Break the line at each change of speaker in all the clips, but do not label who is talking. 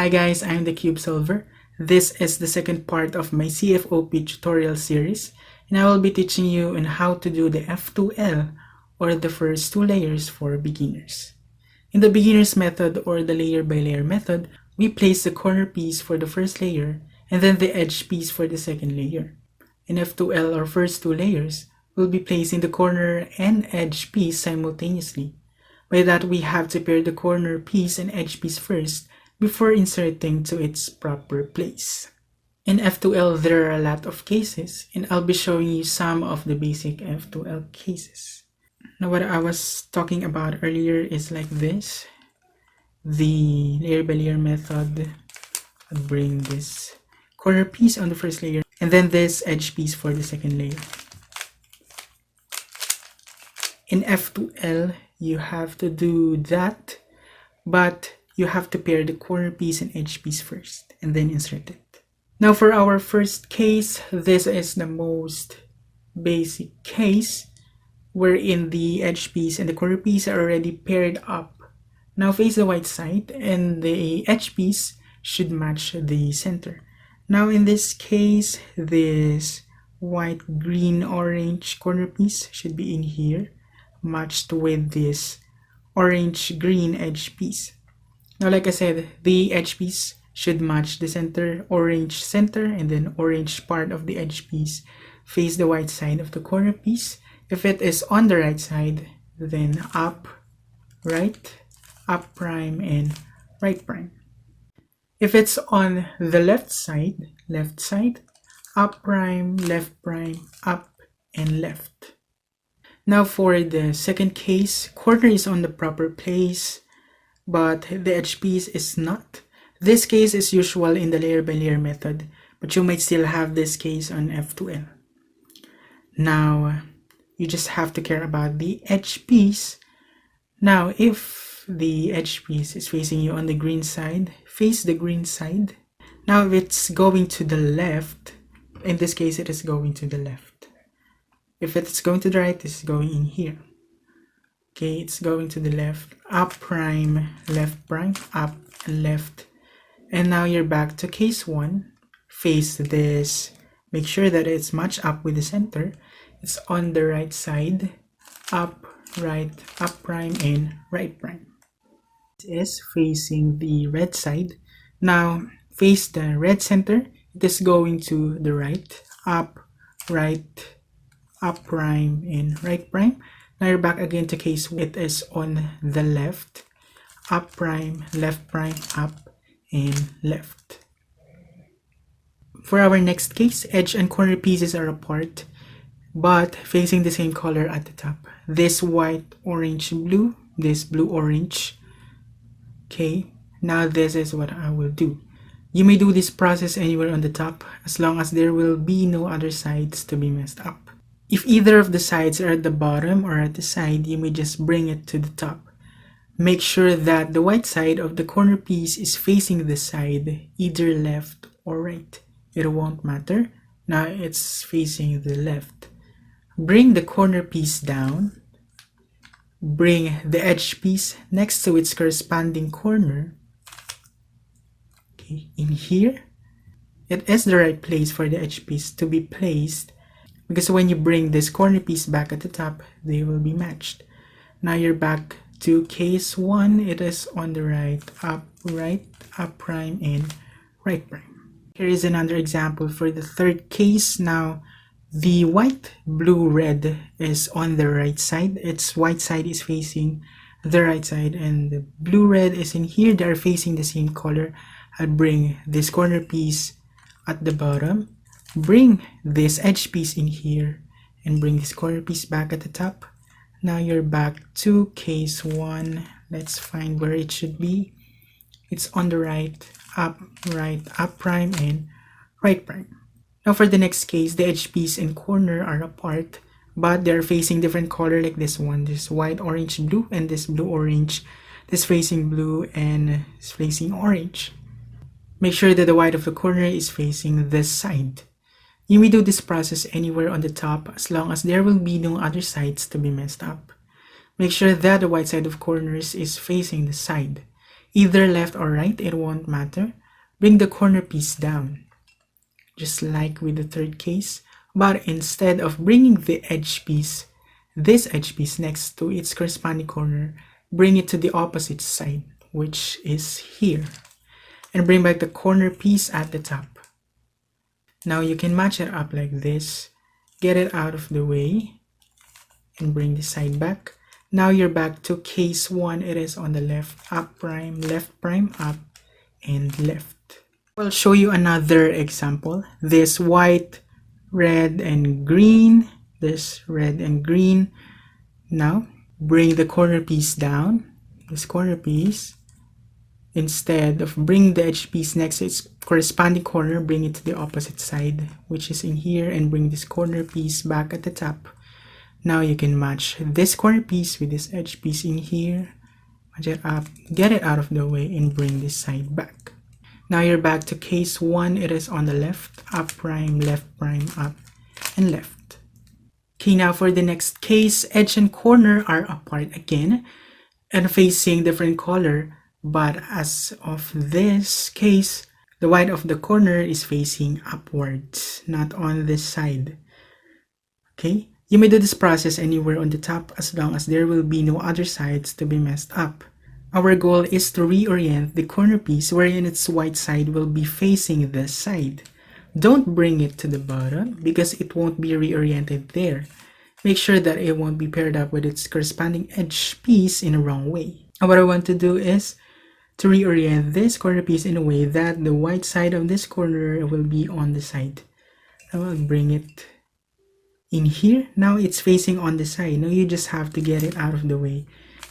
Hi guys, I'm TheCubeSolver. This is the second part of my CFOP tutorial series, and I will be teaching you on how to do the F2L, or the first two layers for beginners. In the beginner's method, or the layer by layer method, we place the corner piece for the first layer and then the edge piece for the second layer. In F2L, or first two layers, we'll be placing the corner and edge piece simultaneously. By that, we have to pair the corner piece and edge piece first before inserting to its proper place. In F2L, there are a lot of cases, and I'll be showing you some of the basic F2L cases. Now, what I was talking about earlier is like this. The layer by layer method, I'll bring this corner piece on the first layer, and then this edge piece for the second layer. In F2L, you have to do that, but you have to pair the corner piece and edge piece first, and then insert it. Now for our first case, this is the most basic case, wherein the edge piece and the corner piece are already paired up. Now face the white side, and the edge piece should match the center. Now in this case, this white, green, orange corner piece should be in here, matched with this orange, green edge piece. Now, like I said, the edge piece should match the center, orange center, and then orange part of the edge piece face the white side of the corner piece. If it is on the right side, then up, right, up prime, and right prime. If it's on the left side, up prime, up, and left. Now for the second case, corner is on the proper place, but the edge piece is not. This case is usual in the layer by layer method, but you might still have this case on F2L. Now, you just have to care about the edge piece. Now, if the edge piece is facing you on the green side, face the green side. Now, if it's going to the left, in this case, it is going to the left. If it's going to the right, it's going in here. Okay, it's going to the left, up prime, up, left. And now you're back to case 1. Face this. Make sure that it's matched up with the center. It's on the right side, up, right, up prime, and right prime. It is facing the red side. Now, face the red center. It is going to the right, up prime, and right prime. Now you're back again to case 1. It is on the left, up prime, up, and left. For our next case, edge and corner pieces are apart, but facing the same color at the top. This white, orange, blue, this blue, orange. Okay, now this is what I will do. You may do this process anywhere on the top, as long as there will be no other sides to be messed up. If either of the sides are at the bottom or at the side, you may just bring it to the top. Make sure that the white side of the corner piece is facing the side, either left or right. It won't matter. Now it's facing the left. Bring the corner piece down. Bring the edge piece next to its corresponding corner. Okay, in here. It is the right place for the edge piece to be placed, because when you bring this corner piece back at the top, they will be matched. Now you're back to case 1. It is on the right, up prime, and right prime. Here is another example for the third case. Now, the white, blue, red is on the right side. Its white side is facing the right side, and the blue, red is in here. They are facing the same color. I'll bring this corner piece at the bottom. Bring this edge piece in here, and bring this corner piece back at the top. Now you're back to case 1. Let's find where it should be. It's on the right, up prime, and right prime. Now for the next case, the edge piece and corner are apart, but they're facing different color, like this one. This white, orange, blue, and this blue, orange. This facing blue and this facing orange. Make sure that the white of the corner is facing this side. You may do this process anywhere on the top, as long as there will be no other sides to be messed up. Make sure that the white side of corners is facing the side. Either left or right, it won't matter. Bring the corner piece down, just like with the third case. But instead of bringing the edge piece, this edge piece next to its corresponding corner, bring it to the opposite side, which is here. And bring back the corner piece at the top. Now you can match it up like this. Get it out of the way and bring the side back. Now you're back to case 1. It is on the left, up prime, left prime, up, and left. I'll show you another example. This white, red, and green. This red and green. Now, bring the corner piece down. This corner piece. Instead of bringing the edge piece next to its corresponding corner, bring it to the opposite side, which is in here, and bring this corner piece back at the top. Now you can match this corner piece with this edge piece in here, match it up, get it out of the way, and bring this side back. Now you're back to case 1. It is on the left, up prime, left prime, up, and left. Okay, now for the next case, edge and corner are apart again and facing different color. But as of this case, the white of the corner is facing upwards, not on this side. Okay, you may do this process anywhere on the top as long as there will be no other sides to be messed up. Our goal is to reorient the corner piece wherein its white side will be facing this side. Don't bring it to the bottom because it won't be reoriented there. Make sure that it won't be paired up with its corresponding edge piece in a wrong way. And what I want to do is to reorient this corner piece in a way that the white side of this corner will be on the side. I will bring it in here. Now it's facing on the side. Now you just have to get it out of the way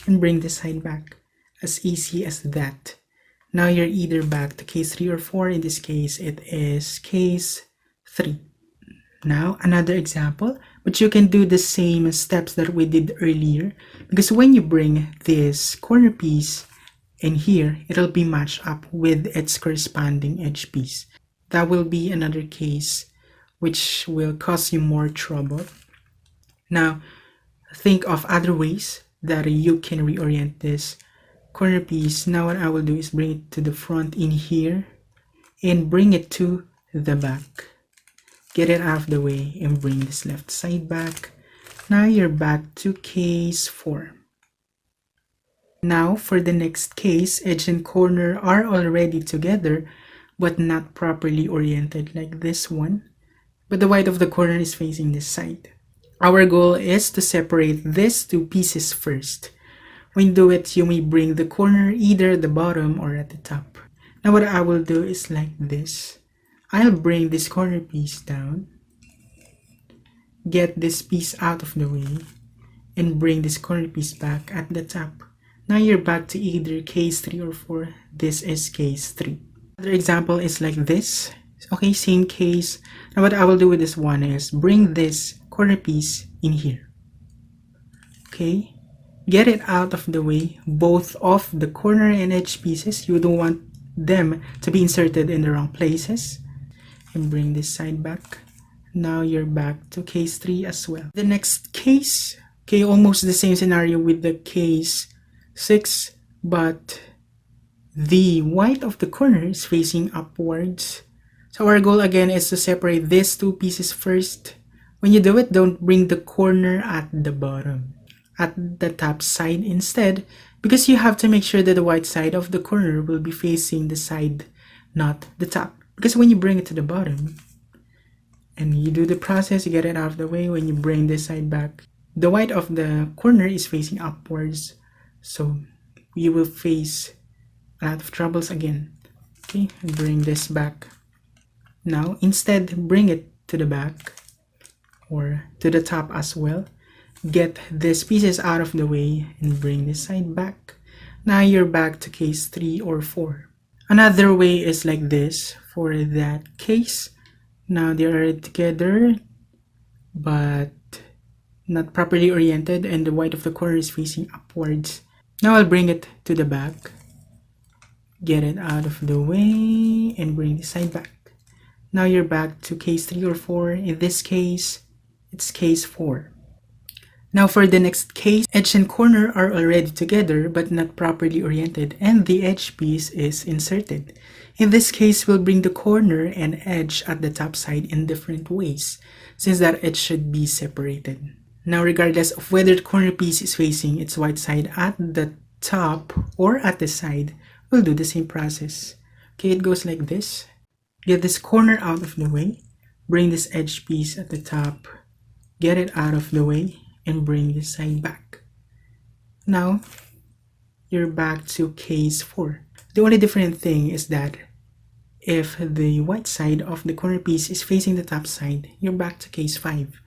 and bring the side back. As easy as that. Now you're either back to case 3 or 4. In this case, it is case 3. Now another example, but you can do the same steps that we did earlier, because when you bring this corner piece in here, it'll be matched up with its corresponding edge piece. That will be another case which will cause you more trouble. Now think of other ways that you can reorient this corner piece. Now what I will do is bring it to the front in here and bring it to the back. Get it out of the way and bring this left side back. Now you're back to case 4. Now for the next case, edge and corner are already together but not properly oriented like this one. But the white of the corner is facing this side. Our goal is to separate these two pieces first. When you do it, you may bring the corner either at the bottom or at the top. Now what I will do is like this. I'll bring this corner piece down, get this piece out of the way, and bring this corner piece back at the top. Now you're back to either case 3 or 4. This is case 3. Another example is like this. Okay, same case. Now what I will do with this one is bring this corner piece in here. Okay, get it out of the way, both of the corner and edge pieces. You don't want them to be inserted in the wrong places. And bring this side back. Now you're back to case 3 as well. The next case, okay, almost the same scenario with the case 6, but the white of the corner is facing upwards. So our goal again is to separate these two pieces first. When you do it, don't bring the corner at the bottom, at the top side instead, because you have to make sure that the white side of the corner will be facing the side, not the top. Because when you bring it to the bottom and you do the process, you get it out of the way. When you bring this side back, the white of the corner is facing upwards, so you will face a lot of troubles again. Okay, bring this back. Now instead, bring it to the back or to the top as well. Get these pieces out of the way and bring this side back. Now you're back to case 3 or 4. Another way is like this for that case. Now they are together but not properly oriented and the white of the corner is facing upwards. Now I'll bring it to the back, get it out of the way, and bring the side back. Now you're back to case 3 or 4. In this case, it's case 4. Now for the next case, edge and corner are already together but not properly oriented and the edge piece is inserted. In this case, we'll bring the corner and edge at the top side in different ways since that edge should be separated. Now regardless of whether the corner piece is facing its white side at the top or at the side, we'll do the same process. Okay, it goes like this. Get this corner out of the way, bring this edge piece at the top, get it out of the way, and bring this side back. Now, you're back to case 4. The only different thing is that if the white side of the corner piece is facing the top side, you're back to case 5.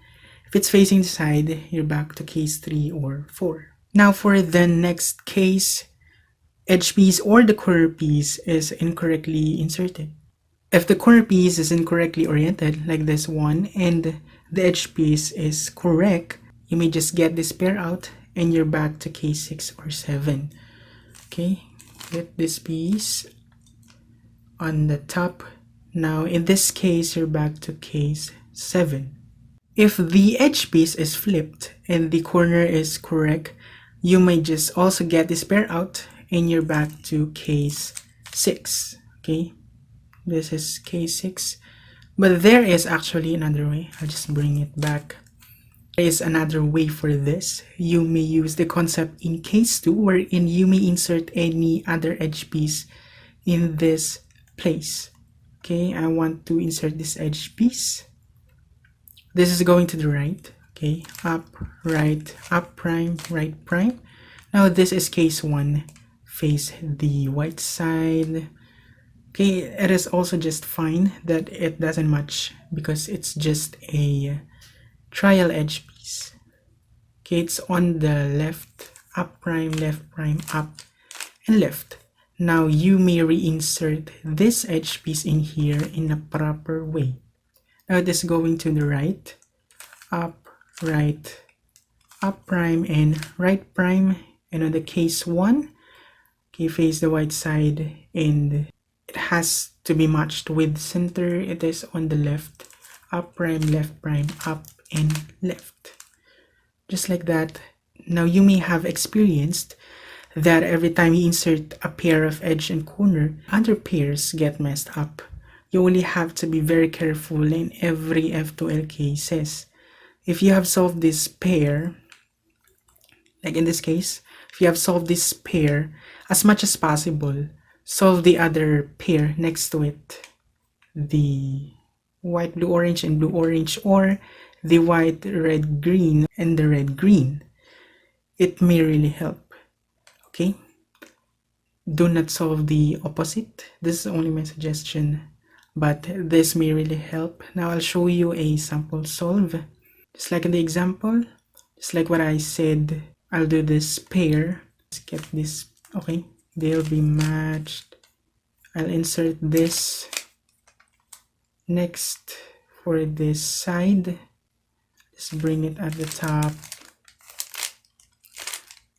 If it's facing the side, you're back to case 3 or 4. Now for the next case, edge piece or the corner piece is incorrectly inserted. If the corner piece is incorrectly oriented, like this one, and the edge piece is correct, you may just get this pair out and you're back to case 6 or 7. Okay, get this piece on the top. Now in this case, you're back to case 7. If the edge piece is flipped and the corner is correct, you may just also get this pair out and you're back to case 6. Okay, this is case 6. But there is actually another way. I'll just bring it back. There is another way for this. You may use the concept in case 2 wherein you may insert any other edge piece in this place. Okay, I want to insert this edge piece. This is going to the right. Okay, up, right, up prime, right prime. Now this is case 1. Face the white side. Okay, it is also just fine that it doesn't match because it's just a trial edge piece. Okay, it's on the left, up prime, up, and left. Now you may reinsert this edge piece in here in a proper way. Now it is going to the right, up, right, up prime, and right prime. And on the case 1, okay, face the white side and it has to be matched with center. It is on the left, up prime, up, and left. Just like that. Now you may have experienced that every time you insert a pair of edge and corner, other pairs get messed up. You only have to be very careful in every F2L cases. If you have solved this pair, like in this case, if you have solved this pair, as much as possible, solve the other pair next to it. The white, blue, orange, and blue, orange, or the white, red, green, and the red, green. It may really help. Okay? Do not solve the opposite. This is only my suggestion, but this may really help. Now I'll show you a sample solve. Just like in the example, just like what I said, I'll do this pair. Let's get this. Okay, they'll be matched. I'll insert this. Next, for this side, just bring it at the top.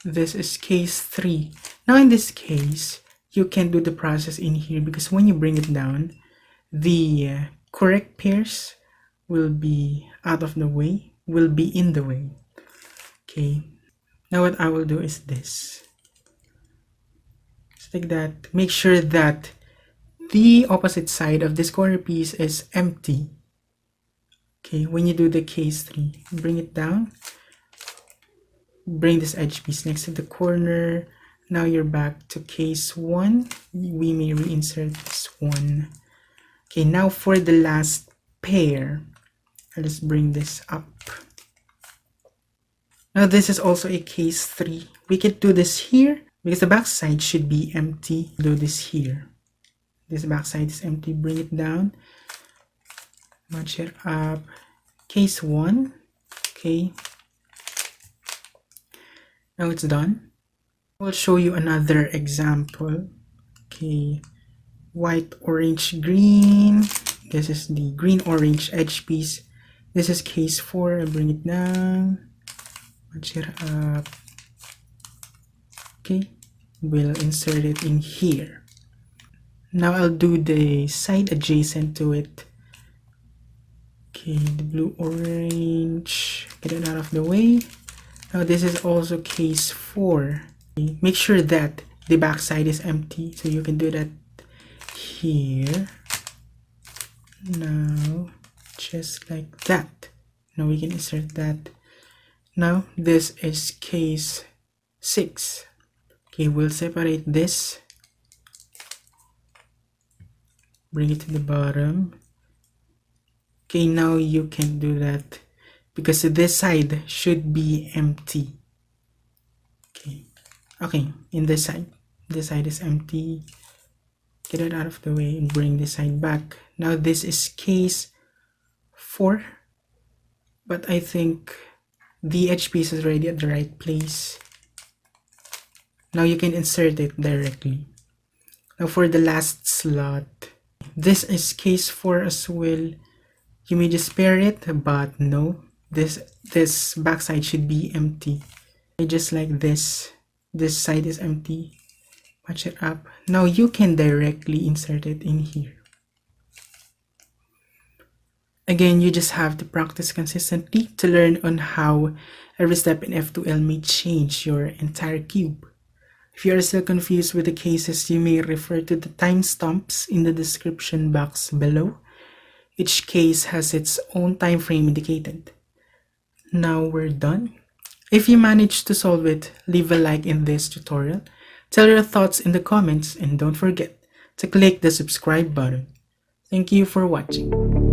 This is case 3. Now in this case, you can do the process in here because when you bring it down, the correct pairs will be out of the way, will be in the way. Okay, now what I will do is this. Just like that. Make sure that the opposite side of this corner piece is empty. Okay, when you do the case 3, bring it down. Bring this edge piece next to the corner. Now you're back to case 1. We may reinsert this one. Okay, now for the last pair, I'll just bring this up. Now this is also a case 3. We can do this here because the back side should be empty. Do this here. This back side is empty. Bring it down. Match it up. Case 1. Okay. Now it's done. I'll show you another example. Okay. White, orange, green. This is the green, orange edge piece. This is case 4. I bring it down. Match it up. Okay. We'll insert it in here. Now I'll do the side adjacent to it. Okay, the blue, orange. Get it out of the way. Now this is also case 4. Make sure that the backside is empty, so you can do that here. Now just like that. Now we can insert that. Now this is case 6. Okay, we'll separate this, bring it to the bottom. Okay, now you can do that because this side should be empty. Okay, in this side is empty. Get it out of the way and bring this side back. Now this is case 4, but I think the edge piece is already at the right place. Now you can insert it directly. Now for the last slot, this is case 4 as well. You may just pair it, but no, this backside should be empty. Just like this side is empty. Match it up. Now you can directly insert it in here. Again, you just have to practice consistently to learn on how every step in F2L may change your entire cube. If you are still confused with the cases, you may refer to the timestamps in the description box below. Each case has its own time frame indicated. Now we're done. If you managed to solve it, leave a like in this tutorial. Tell your thoughts in the comments and don't forget to click the subscribe button. Thank you for watching.